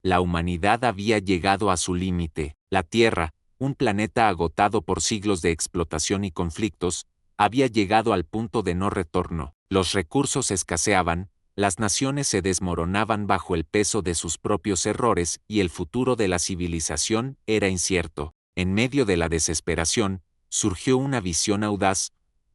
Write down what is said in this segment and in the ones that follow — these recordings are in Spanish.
La humanidad había llegado a su límite. La Tierra, un planeta agotado por siglos de explotación y conflictos, había llegado al punto de no retorno. Los recursos escaseaban, las naciones se desmoronaban bajo el peso de sus propios errores y el futuro de la civilización era incierto. En medio de la desesperación, surgió una visión audaz,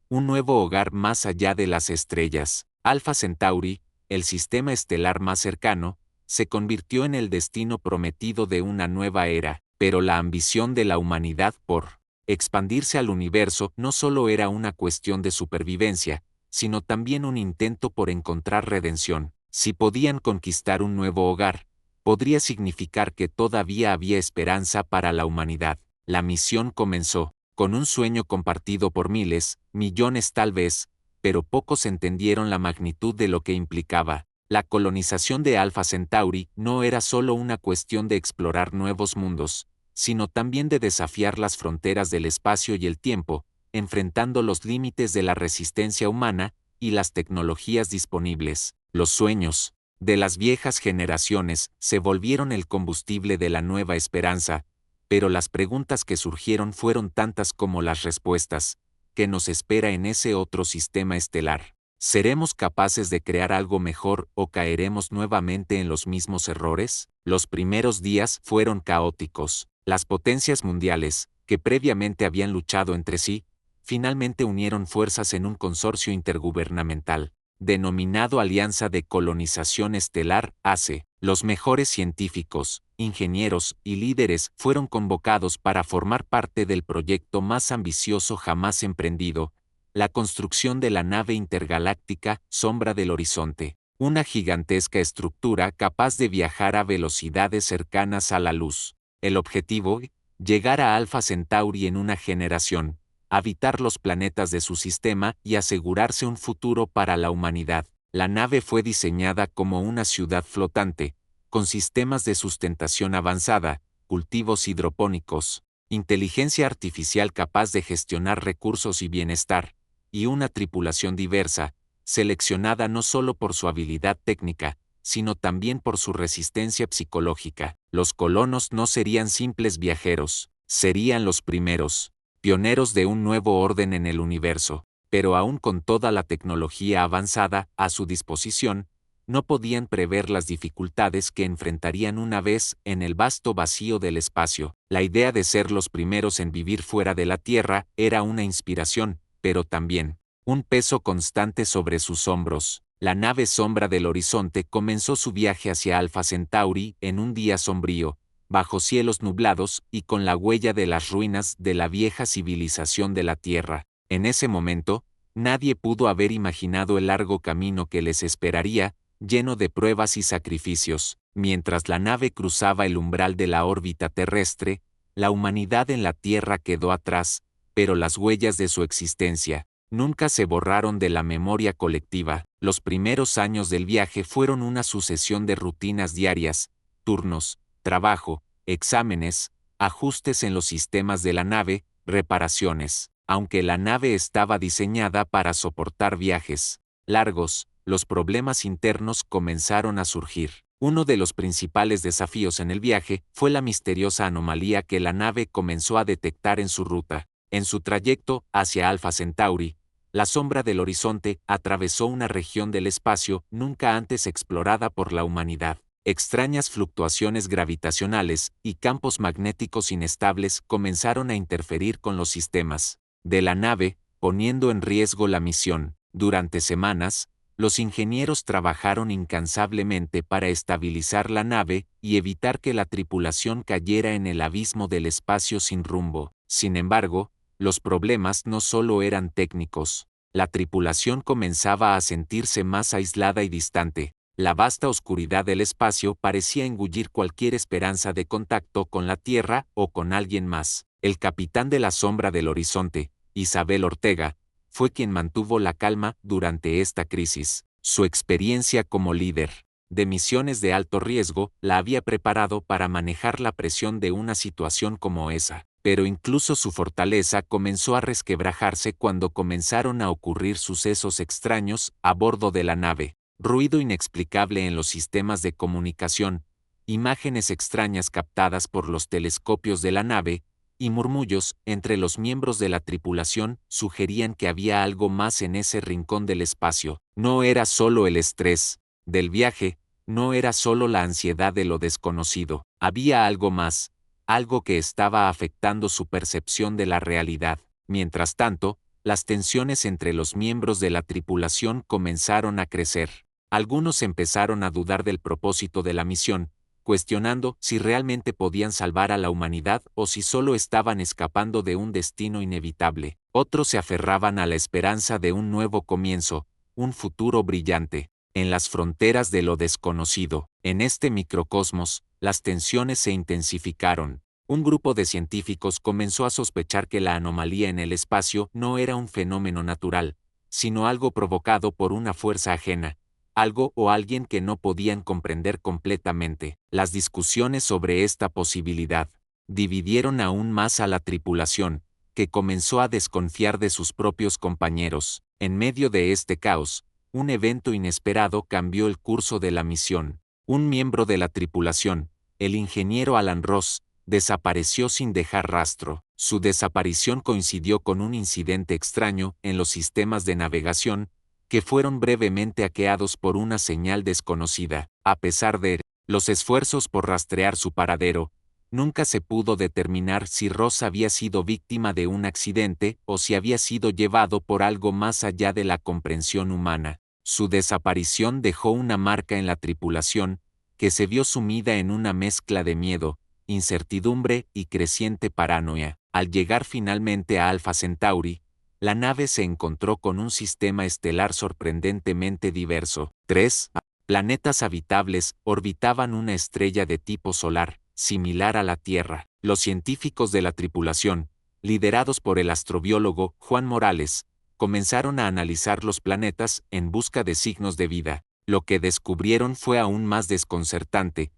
un nuevo hogar más allá de las estrellas. Alpha Centauri, el sistema estelar más cercano, se convirtió en el destino prometido de una nueva era, pero la ambición de la humanidad por expandirse al universo no solo era una cuestión de supervivencia, sino también un intento por encontrar redención. Si podían conquistar un nuevo hogar, podría significar que todavía había esperanza para la humanidad. La misión comenzó, con un sueño compartido por miles, millones tal vez, pero pocos entendieron la magnitud de lo que implicaba. La colonización de Alpha Centauri no era solo una cuestión de explorar nuevos mundos, sino también de desafiar las fronteras del espacio y el tiempo, enfrentando los límites de la resistencia humana y las tecnologías disponibles. Los sueños de las viejas generaciones se volvieron el combustible de la nueva esperanza, pero las preguntas que surgieron fueron tantas como las respuestas. ¿Qué nos espera en ese otro sistema estelar? ¿Seremos capaces de crear algo mejor o caeremos nuevamente en los mismos errores? Los primeros días fueron caóticos. Las potencias mundiales, que previamente habían luchado entre sí, finalmente unieron fuerzas en un consorcio intergubernamental, denominado Alianza de Colonización Estelar, ACE. Los mejores científicos, ingenieros y líderes fueron convocados para formar parte del proyecto más ambicioso jamás emprendido, la construcción de la nave intergaláctica Sombra del Horizonte, una gigantesca estructura capaz de viajar a velocidades cercanas a la luz. El objetivo, llegar a Alpha Centauri en una generación, habitar los planetas de su sistema y asegurarse un futuro para la humanidad. La nave fue diseñada como una ciudad flotante, con sistemas de sustentación avanzada, cultivos hidropónicos, inteligencia artificial capaz de gestionar recursos y bienestar, y una tripulación diversa, seleccionada no solo por su habilidad técnica, sino también por su resistencia psicológica. Los colonos no serían simples viajeros, serían los primeros, pioneros de un nuevo orden en el universo, pero aún con toda la tecnología avanzada a su disposición, no podían prever las dificultades que enfrentarían una vez en el vasto vacío del espacio. La idea de ser los primeros en vivir fuera de la Tierra era una inspiración, pero también un peso constante sobre sus hombros. La nave Sombra del Horizonte comenzó su viaje hacia Alpha Centauri en un día sombrío, bajo cielos nublados y con la huella de las ruinas de la vieja civilización de la Tierra. En ese momento, nadie pudo haber imaginado el largo camino que les esperaría, lleno de pruebas y sacrificios. Mientras la nave cruzaba el umbral de la órbita terrestre, la humanidad en la Tierra quedó atrás, pero las huellas de su existencia nunca se borraron de la memoria colectiva. Los primeros años del viaje fueron una sucesión de rutinas diarias, turnos, trabajo, exámenes, ajustes en los sistemas de la nave, reparaciones. Aunque la nave estaba diseñada para soportar viajes largos, los problemas internos comenzaron a surgir. Uno de los principales desafíos en el viaje fue la misteriosa anomalía que la nave comenzó a detectar en su ruta. En su trayecto hacia Alpha Centauri, la Sombra del Horizonte atravesó una región del espacio nunca antes explorada por la humanidad. Extrañas fluctuaciones gravitacionales y campos magnéticos inestables comenzaron a interferir con los sistemas de la nave, poniendo en riesgo la misión. Durante semanas, los ingenieros trabajaron incansablemente para estabilizar la nave y evitar que la tripulación cayera en el abismo del espacio sin rumbo. Sin embargo, los problemas no solo eran técnicos. La tripulación comenzaba a sentirse más aislada y distante. La vasta oscuridad del espacio parecía engullir cualquier esperanza de contacto con la Tierra o con alguien más. El capitán de la Sombra del Horizonte, Isabel Ortega, fue quien mantuvo la calma durante esta crisis. Su experiencia como líder de misiones de alto riesgo la había preparado para manejar la presión de una situación como esa. Pero incluso su fortaleza comenzó a resquebrajarse cuando comenzaron a ocurrir sucesos extraños a bordo de la nave. Ruido inexplicable en los sistemas de comunicación, imágenes extrañas captadas por los telescopios de la nave, y murmullos entre los miembros de la tripulación sugerían que había algo más en ese rincón del espacio. No era solo el estrés del viaje, no era solo la ansiedad de lo desconocido, había algo más, algo que estaba afectando su percepción de la realidad. Mientras tanto, las tensiones entre los miembros de la tripulación comenzaron a crecer. Algunos empezaron a dudar del propósito de la misión, cuestionando si realmente podían salvar a la humanidad o si solo estaban escapando de un destino inevitable. Otros se aferraban a la esperanza de un nuevo comienzo, un futuro brillante. En las fronteras de lo desconocido, en este microcosmos, las tensiones se intensificaron. Un grupo de científicos comenzó a sospechar que la anomalía en el espacio no era un fenómeno natural, sino algo provocado por una fuerza ajena, algo o alguien que no podían comprender completamente. Las discusiones sobre esta posibilidad dividieron aún más a la tripulación, que comenzó a desconfiar de sus propios compañeros. En medio de este caos, un evento inesperado cambió el curso de la misión. Un miembro de la tripulación, el ingeniero Alan Ross, desapareció sin dejar rastro. Su desaparición coincidió con un incidente extraño en los sistemas de navegación, que fueron brevemente hackeados por una señal desconocida. A pesar de los esfuerzos por rastrear su paradero, nunca se pudo determinar si Ross había sido víctima de un accidente o si había sido llevado por algo más allá de la comprensión humana. Su desaparición dejó una marca en la tripulación, que se vio sumida en una mezcla de miedo, incertidumbre y creciente paranoia. Al llegar finalmente a Alpha Centauri, la nave se encontró con un sistema estelar sorprendentemente diverso. 3 planetas habitables orbitaban una estrella de tipo solar, similar a la Tierra. Los científicos de la tripulación, liderados por el astrobiólogo Juan Morales, comenzaron a analizar los planetas en busca de signos de vida. Lo que descubrieron fue aún más desconcertante.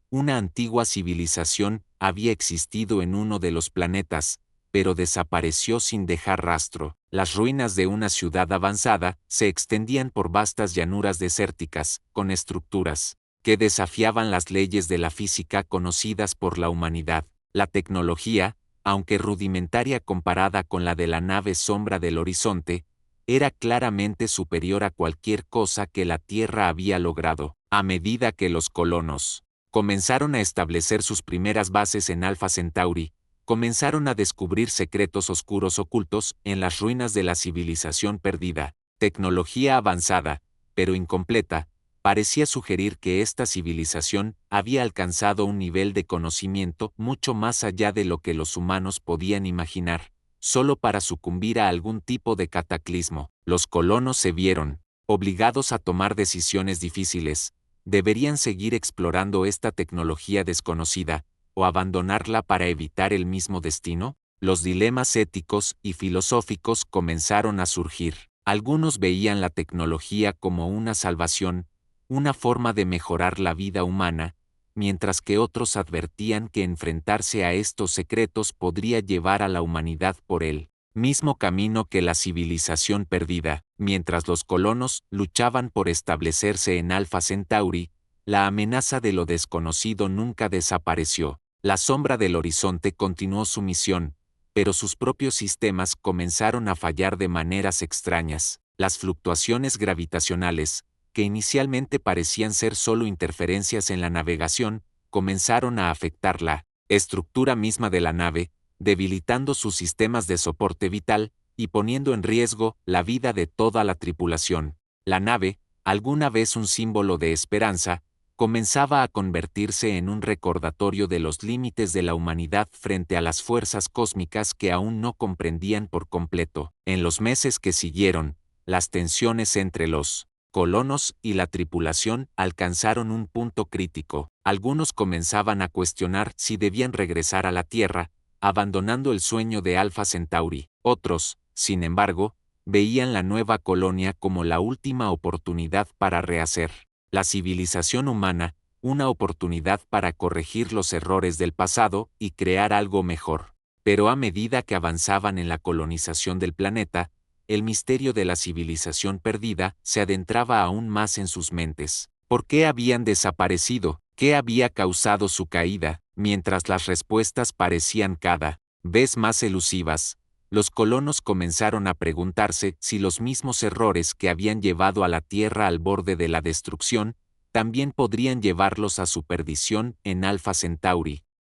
Una antigua civilización había existido en uno de los planetas, pero desapareció sin dejar rastro. Las ruinas de una ciudad avanzada se extendían por vastas llanuras desérticas, con estructuras que desafiaban las leyes de la física conocidas por la humanidad. La tecnología, aunque rudimentaria comparada con la de la nave Sombra del Horizonte, era claramente superior a cualquier cosa que la Tierra había logrado. A medida que los colonos comenzaron a establecer sus primeras bases en Alpha Centauri, comenzaron a descubrir secretos oscuros ocultos en las ruinas de la civilización perdida. Tecnología avanzada, pero incompleta, parecía sugerir que esta civilización había alcanzado un nivel de conocimiento mucho más allá de lo que los humanos podían imaginar, solo para sucumbir a algún tipo de cataclismo. Los colonos se vieron obligados a tomar decisiones difíciles. ¿Deberían seguir explorando esta tecnología desconocida, o abandonarla para evitar el mismo destino? Los dilemas éticos y filosóficos comenzaron a surgir. Algunos veían la tecnología como una salvación, una forma de mejorar la vida humana, mientras que otros advertían que enfrentarse a estos secretos podría llevar a la humanidad por el mismo camino que la civilización perdida. Mientras los colonos luchaban por establecerse en Alpha Centauri, la amenaza de lo desconocido nunca desapareció. La Sombra del Horizonte continuó su misión, pero sus propios sistemas comenzaron a fallar de maneras extrañas. Las fluctuaciones gravitacionales, que inicialmente parecían ser solo interferencias en la navegación, comenzaron a afectar la estructura misma de la nave, debilitando sus sistemas de soporte vital y poniendo en riesgo la vida de toda la tripulación. La nave, alguna vez un símbolo de esperanza, comenzaba a convertirse en un recordatorio de los límites de la humanidad frente a las fuerzas cósmicas que aún no comprendían por completo. En los meses que siguieron, las tensiones entre los colonos y la tripulación alcanzaron un punto crítico. Algunos comenzaban a cuestionar si debían regresar a la Tierra, abandonando el sueño de Alpha Centauri. Otros, sin embargo, veían la nueva colonia como la última oportunidad para rehacer la civilización humana, una oportunidad para corregir los errores del pasado y crear algo mejor. Pero a medida que avanzaban en la colonización del planeta, el misterio de la civilización perdida se adentraba aún más en sus mentes. ¿Por qué habían desaparecido? ¿Qué había causado su caída? Mientras las respuestas parecían cada vez más elusivas, los colonos comenzaron a preguntarse si los mismos errores que habían llevado a la Tierra al borde de la destrucción, también podrían llevarlos a su perdición en Alpha Centauri.